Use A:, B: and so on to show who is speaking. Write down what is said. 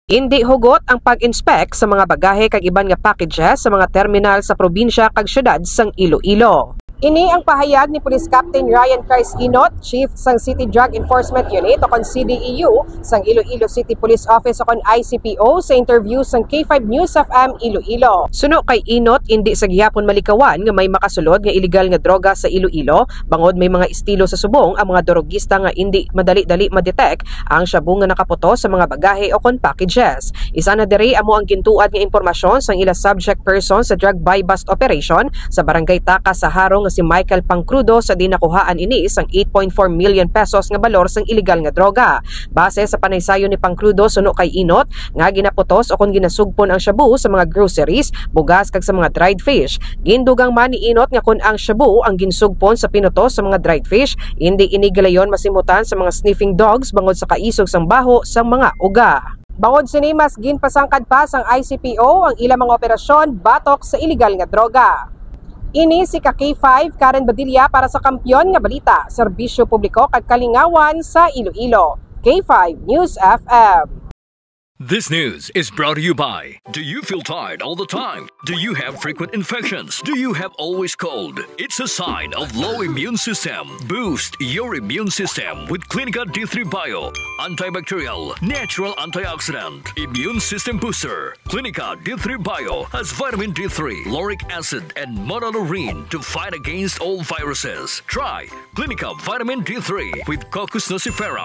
A: Hindi hugot ang pag-inspect sa mga bagahe kag iban nga packages sa mga terminal sa probinsya kag syudad sang Iloilo. Ini ang pahayag ni Police Captain Ryan Cris Inot, Chief sang City Drug Enforcement Unit o kon CDEU sang Iloilo City Police Office o kon ICPO sa interview sang K5 News FM Iloilo. Suno kay Inot, hindi sa gihapon malikawan nga may makasulod nga illegal nga droga sa Iloilo, bangod may mga estilo sa subong ang mga drogista nga hindi madali-dali ma-detect ang shabu nga nakaputo sa mga bagahe o kon packages. Isa na diri amo ang gintuad nga impormasyon sang ila subject person sa drug buy-bust operation sa Barangay Taka sa Harong si Michael Pangcrudo sa dinakuhaan ini isang 8.4 million pesos nga balor sang illegal nga droga. Base sa panaysayo ni Pangcrudo suno kay Inot nga ginaputos o kon ginasugpon ang shabu sa mga groceries, bugas kag sa mga dried fish. Gindugang man ni Inot nga kun ang shabu ang ginsugpon sa pinutos sa mga dried fish, hindi inigalayon masimutan sa mga sniffing dogs bangod sa kaisog sang baho sang mga uga. Bangod sini mas ginpasangkad pa sang ICPO ang ilang mga operasyon batok sa illegal nga droga. Ini si K5 Karen Badilla para sa Kampiyon nga Balita, Serbisyo Publiko kag Kalingawan sa Iloilo. K5 News FM.
B: This news is brought to you by: do you feel tired all the time? Do you have frequent infections? Do you have always cold? It's a sign of low immune system. Boost your immune system with Clinica D3 Bio, antibacterial, natural antioxidant, immune system booster. Clinica D3 Bio has vitamin D3, lauric acid, and monolurine to fight against all viruses. Try Clinica Vitamin D3 with Coccus nocifera.